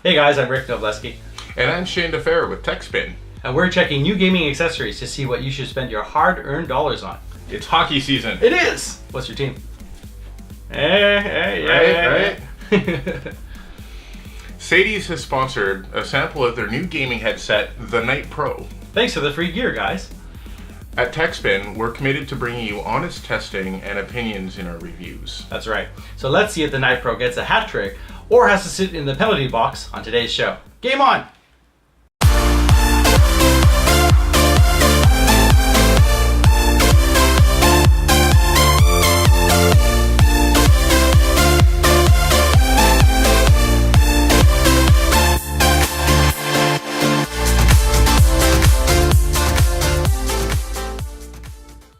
Hey guys, I'm Rick Novleski. And I'm Shane DeFerrer with Techspin. And we're checking new gaming accessories to see what you should spend your hard-earned dollars on. It's hockey season. It is! What's your team? Hey, right? SADES has sponsored a sample of their new gaming headset, the Night Pro. Thanks for the free gear, guys. At Techspin, we're committed to bringing you honest testing and opinions in our reviews. That's right. So let's see if the Night Pro gets a hat trick or has to sit in the penalty box on today's show. Game on!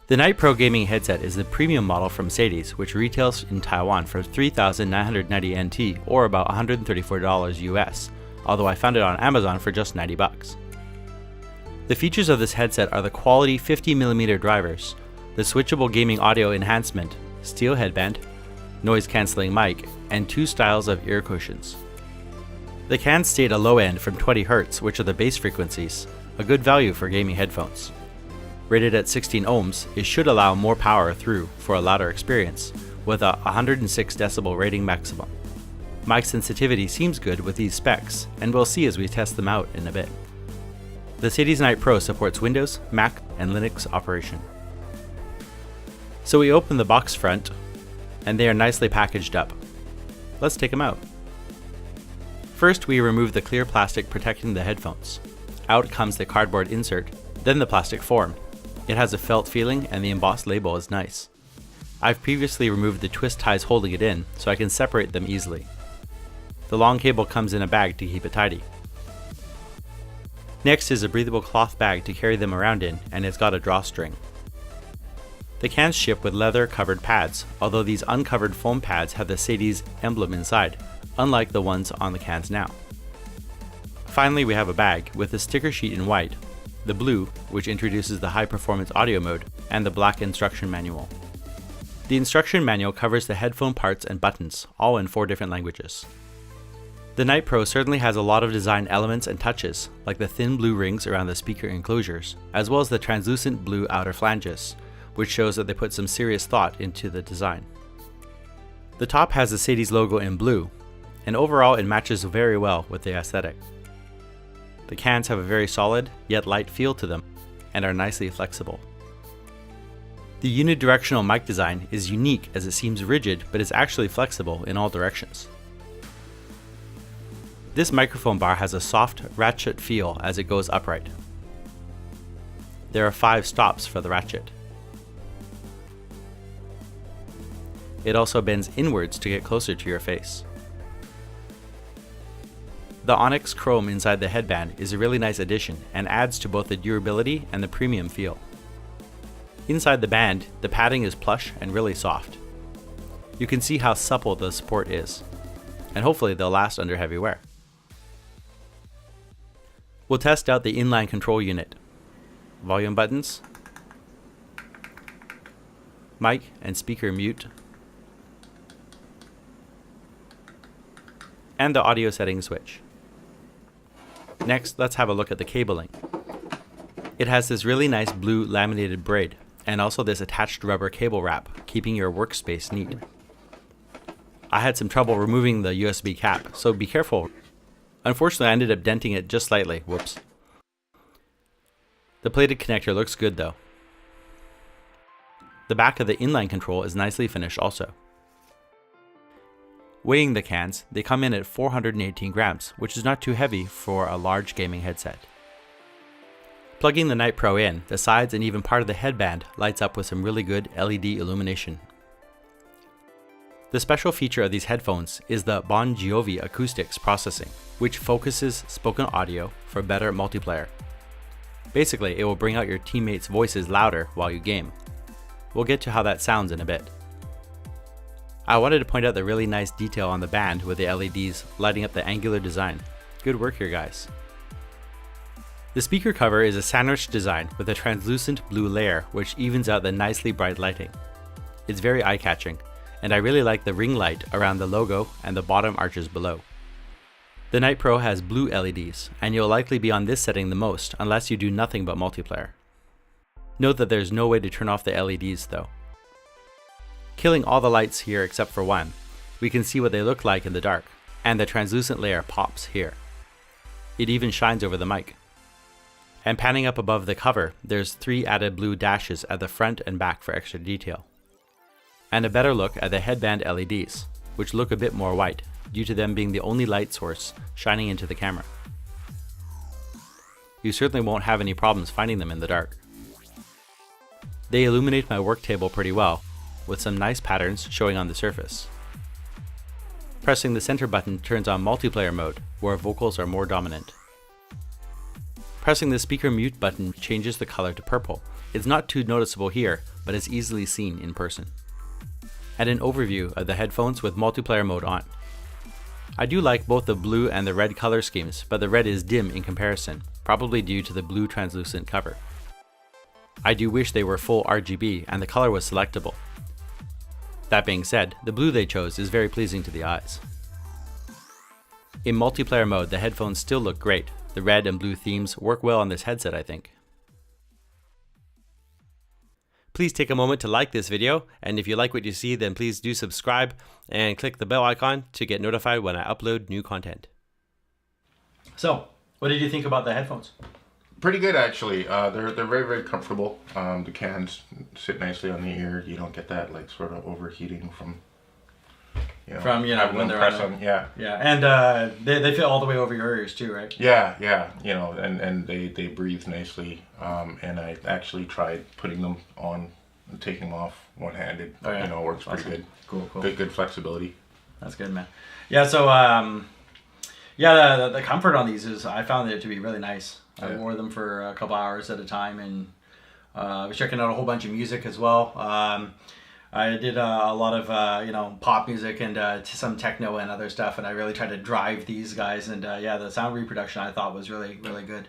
The Night Pro gaming headset is the premium model from SADES, which retails in Taiwan for 3,990 NT or about $134 US, although I found it on Amazon for just 90 bucks. The features of this headset are the quality 50mm drivers, the switchable gaming audio enhancement, steel headband, noise cancelling mic, and 2 styles of ear cushions. The cans stay at a low end from 20 Hz, which are the bass frequencies, a good value for gaming headphones. Rated at 16 ohms, it should allow more power through for a louder experience, with a 106 decibel rating maximum. Mic sensitivity seems good with these specs, and we'll see as we test them out in a bit. The SADES Night Pro supports Windows, Mac, and Linux operation. So we open the box front, and they are nicely packaged up. Let's take them out. First, we remove the clear plastic protecting the headphones. Out comes the cardboard insert, then the plastic form. It has a felt feeling and the embossed label is nice. I've previously removed the twist ties holding it in so I can separate them easily. The long cable comes in a bag to keep it tidy. Next is a breathable cloth bag to carry them around in, and it's got a drawstring. The cans ship with leather covered pads, although these uncovered foam pads have the SADES emblem inside, unlike the ones on the cans now. Finally, we have a bag with a sticker sheet in white, the blue, which introduces the high-performance audio mode, and the black instruction manual. The instruction manual covers the headphone parts and buttons, all in 4 different languages. The Night Pro certainly has a lot of design elements and touches, like the thin blue rings around the speaker enclosures, as well as the translucent blue outer flanges, which shows that they put some serious thought into the design. The top has the SADES logo in blue, and overall it matches very well with the aesthetic. The cans have a very solid, yet light feel to them, and are nicely flexible. The unidirectional mic design is unique as it seems rigid but is actually flexible in all directions. This microphone bar has a soft, ratchet feel as it goes upright. There are 5 stops for the ratchet. It also bends inwards to get closer to your face. The onyx chrome inside the headband is a really nice addition and adds to both the durability and the premium feel. Inside the band, the padding is plush and really soft. You can see how supple the support is, and hopefully they'll last under heavy wear. We'll test out the inline control unit, volume buttons, mic and speaker mute, and the audio settings switch. Next, let's have a look at the cabling. It has this really nice blue laminated braid, and also this attached rubber cable wrap, keeping your workspace neat. I had some trouble removing the USB cap, so be careful. Unfortunately, I ended up denting it just slightly, whoops. The plated connector looks good though. The back of the inline control is nicely finished also. Weighing the cans, they come in at 418 grams, which is not too heavy for a large gaming headset. Plugging the Night Pro in, the sides and even part of the headband lights up with some really good LED illumination. The special feature of these headphones is the BONGIOVI acoustics processing, which focuses spoken audio for better multiplayer. Basically, it will bring out your teammates' voices louder while you game. We'll get to how that sounds in a bit. I wanted to point out the really nice detail on the band with the LEDs lighting up the angular design. Good work here, guys. The speaker cover is a sandwich design with a translucent blue layer which evens out the nicely bright lighting. It's very eye-catching, and I really like the ring light around the logo and the bottom arches below. The Night Pro has blue LEDs, and you'll likely be on this setting the most unless you do nothing but multiplayer. Note that there's no way to turn off the LEDs though. Killing all the lights here except for one, we can see what they look like in the dark, and the translucent layer pops here. It even shines over the mic. And panning up above the cover, there's 3 added blue dashes at the front and back for extra detail. And a better look at the headband LEDs, which look a bit more white, due to them being the only light source shining into the camera. You certainly won't have any problems finding them in the dark. They illuminate my work table pretty well, with some nice patterns showing on the surface. Pressing the center button turns on multiplayer mode, where vocals are more dominant. Pressing the speaker mute button changes the color to purple. It's not too noticeable here, but is easily seen in person. And an overview of the headphones with multiplayer mode on. I do like both the blue and the red color schemes, but the red is dim in comparison, probably due to the blue translucent cover. I do wish they were full RGB and the color was selectable. That being said, the blue they chose is very pleasing to the eyes. In multiplayer mode, the headphones still look great. The red and blue themes work well on this headset, I think. Please take a moment to like this video, and if you like what you see, then please do subscribe and click the bell icon to get notified when I upload new content. So, what did you think about the headphones? Pretty good, actually. They're very, very comfortable. The cans sit nicely on the ear. You don't get that like sort of overheating from when they're on. Yeah. And they fit all the way over your ears too, right? Yeah. And they breathe nicely. And I actually tried putting them on and taking them off one-handed. Oh, yeah. Works pretty good. Cool. Good flexibility. That's good, man. Yeah. So the comfort on these I found it to be really nice. I wore them for a couple hours at a time, and I was checking out a whole bunch of music as well. I did a lot of pop music and some techno and other stuff, and I really tried to drive these guys. And the sound reproduction I thought was really good.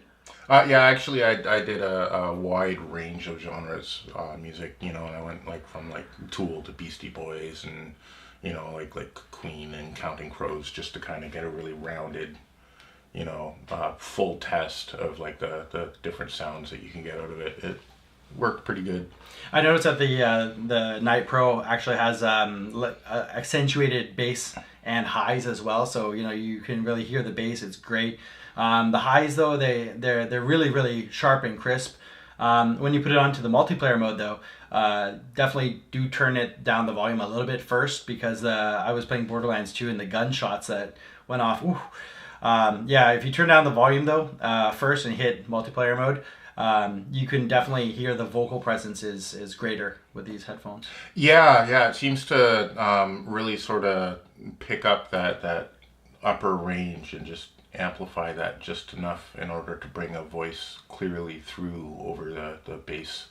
Actually, I did a wide range of genres, music. And I went from Tool to Beastie Boys, and like Queen and Counting Crows, just to kind of get a really rounded, full test of the different sounds that you can get out of it. It worked pretty good. I noticed that the Night Pro actually has accentuated bass and highs as well, so you can really hear the bass. It's great. The highs though, they're really sharp and crisp. When you put it onto the multiplayer mode though, definitely do turn it down the volume a little bit first, because I was playing Borderlands 2 and the gunshots that went off. If you turn down the volume though first and hit multiplayer mode, you can definitely hear the vocal presence is greater with these headphones. Yeah, it seems to really sort of pick up that upper range and just amplify that just enough in order to bring a voice clearly through over the bass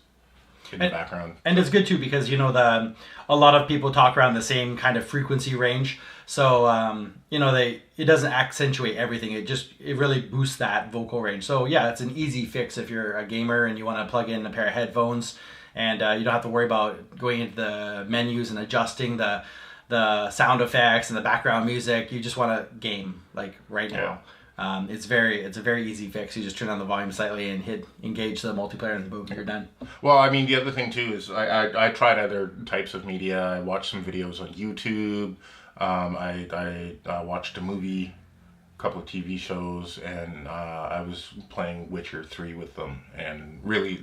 in the background. And it's good too, because a lot of people talk around the same kind of frequency range, so it doesn't accentuate everything. It really boosts that vocal range. So yeah, it's an easy fix if you're a gamer and you want to plug in a pair of headphones, and you don't have to worry about going into the menus and adjusting the sound effects and the background music. You just want to game right now. It's a very easy fix. You just turn on the volume slightly and hit engage the multiplayer, and boom, you're done. Well, I mean, the other thing too is I tried other types of media. I watched some videos on YouTube. I watched a movie, a couple of TV shows, and I was playing Witcher 3 with them. And really,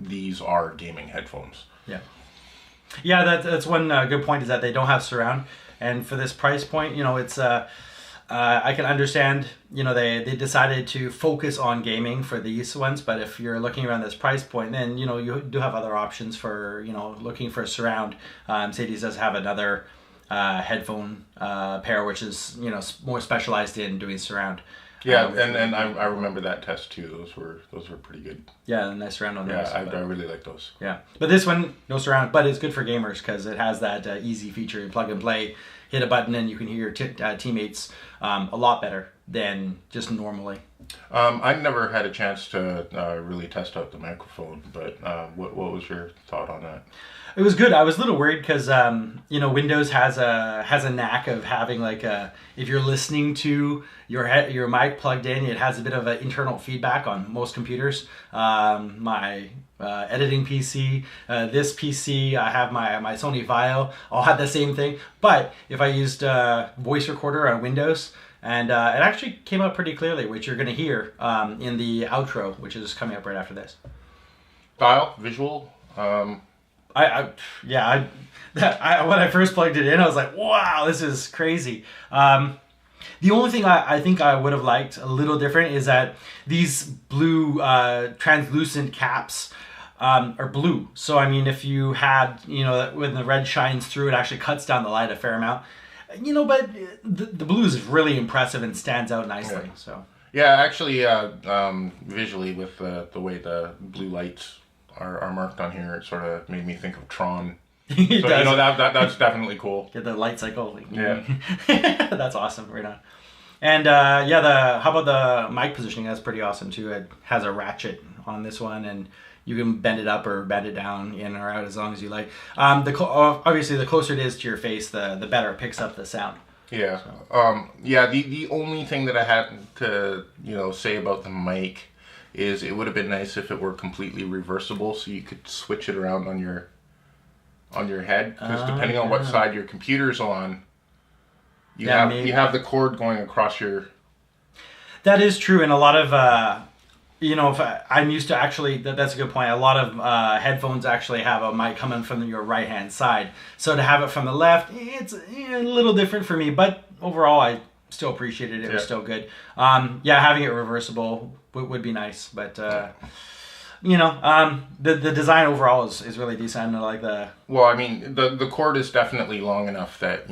these are gaming headphones. Yeah, that's one good point, is that they don't have surround. And for this price point, it's I can understand, they decided to focus on gaming for these ones, but if you're looking around this price point, then, you do have other options for, looking for surround. SADES does have another headphone pair, which is, more specialized in doing surround. Yeah, and I remember that test too. Those were pretty good. Yeah, nice surround on those. Yeah, I really like those. Yeah, but this one, no surround, but it's good for gamers because it has that easy feature. You plug and play, hit a button, and you can hear your teammates a lot better. than just normally. I never had a chance to really test out the microphone, but what was your thought on that? It was good. I was a little worried because Windows has a knack of having like if you're listening to your mic plugged in, it has a bit of an internal feedback on most computers. My editing PC, this PC, I have my Sony Vaio, all had the same thing. But if I used voice recorder on Windows, and it actually came out pretty clearly, which you're going to hear in the outro, which is coming up right after this. Style, visual. When I first plugged it in, I was like, wow, this is crazy. The only thing I think I would have liked a little different is that these blue translucent caps are blue. So, I mean, if you had, when the red shines through, it actually cuts down the light a fair amount. But the blue is really impressive and stands out nicely. Yeah. So yeah, actually, visually with the way the blue lights are marked on here, it sort of made me think of Tron. It So does. that's definitely cool. Get the light cycle. Yeah. That's awesome. Right on. And how about the mic positioning? That's pretty awesome too. It has a ratchet on this one, and you can bend it up or bend it down, in or out, as long as you like. Obviously, the closer it is to your face, the better it picks up the sound. Yeah. The only thing that I had to say about the mic is it would have been nice if it were completely reversible, so you could switch it around on your head, because depending on what side your computer's on, you have the cord going across your. That is true, and a lot of I'm used to actually. That's a good point. A lot of headphones actually have a mic coming from your right hand side, so to have it from the left, it's a little different for me. But overall, I still appreciated it. It was still good. Having it reversible would be nice, but. The design overall is really decent. I like the. Well, I mean, the cord is definitely long enough that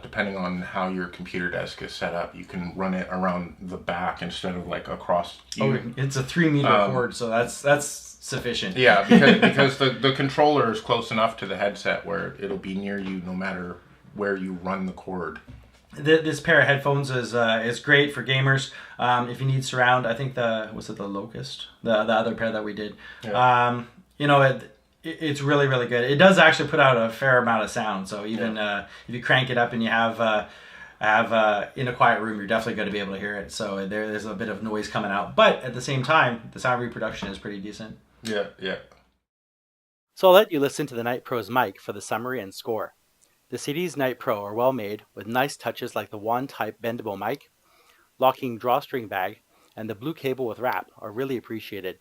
depending on how your computer desk is set up, you can run it around the back instead of like across. It's a 3 meter cord, so that's sufficient. Yeah, because the controller is close enough to the headset where it'll be near you no matter where you run the cord. This pair of headphones is great for gamers. If you need surround, I think the Locust, the other pair that we did. Yeah. It's really, really good. It does actually put out a fair amount of sound. So even if you crank it up and you have in a quiet room, you're definitely going to be able to hear it. So there's a bit of noise coming out, but at the same time, the sound reproduction is pretty decent. Yeah. So I'll let you listen to the Night Pro's mic for the summary and score. The SADES Night Pro are well made, with nice touches like the wand-type bendable mic, locking drawstring bag, and the blue cable with wrap are really appreciated.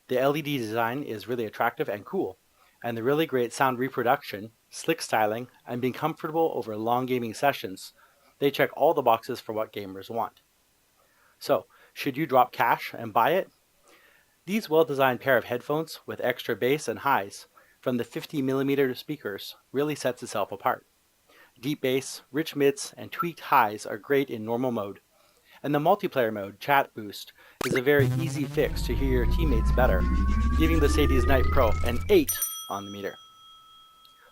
The LED design is really attractive and cool, and the really great sound reproduction, slick styling, and being comfortable over long gaming sessions, they check all the boxes for what gamers want. So, should you drop cash and buy it? These well-designed pair of headphones with extra bass and highs from the 50mm speakers really sets itself apart. Deep bass, rich mids, and tweaked highs are great in normal mode, and the multiplayer mode, Chat Boost, is a very easy fix to hear your teammates better, giving the SADES Night Pro an 8 on the meter.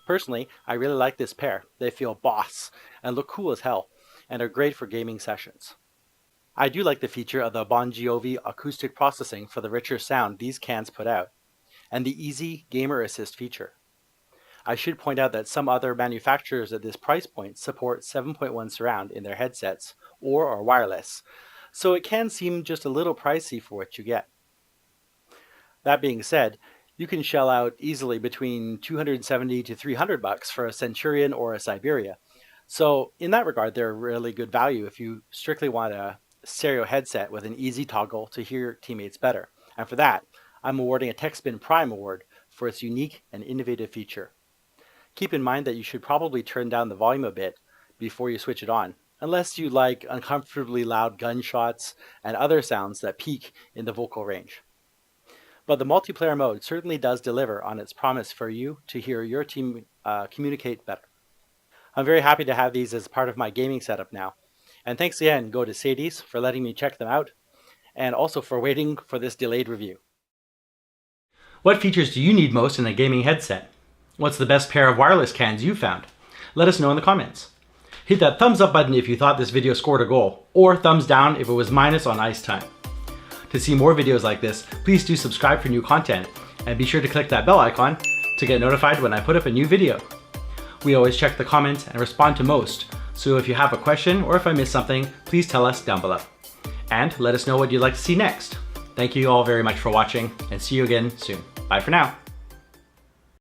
Personally, I really like this pair. They feel boss and look cool as hell, and are great for gaming sessions. I do like the feature of the BONGIOVI acoustic processing for the richer sound these cans put out, and the easy gamer assist feature. I should point out that some other manufacturers at this price point support 7.1 surround in their headsets or are wireless, so it can seem just a little pricey for what you get. That being said, you can shell out easily between $270 to $300 for a Centurion or a Siberia, so in that regard they're really good value if you strictly want a stereo headset with an easy toggle to hear your teammates better, and for that I'm awarding a Techspin Prime Award for its unique and innovative feature. Keep in mind that you should probably turn down the volume a bit before you switch it on, unless you like uncomfortably loud gunshots and other sounds that peak in the vocal range. But the multiplayer mode certainly does deliver on its promise for you to hear your team communicate better. I'm very happy to have these as part of my gaming setup now, and thanks again go to SADES for letting me check them out, and also for waiting for this delayed review. What features do you need most in a gaming headset? What's the best pair of wireless cans you've found? Let us know in the comments. Hit that thumbs up button if you thought this video scored a goal, or thumbs down if it was minus on ice time. To see more videos like this, please do subscribe for new content, and be sure to click that bell icon to get notified when I put up a new video. We always check the comments and respond to most, so if you have a question or if I missed something, please tell us down below. And let us know what you'd like to see next. Thank you all very much for watching, and see you again soon. Bye for now.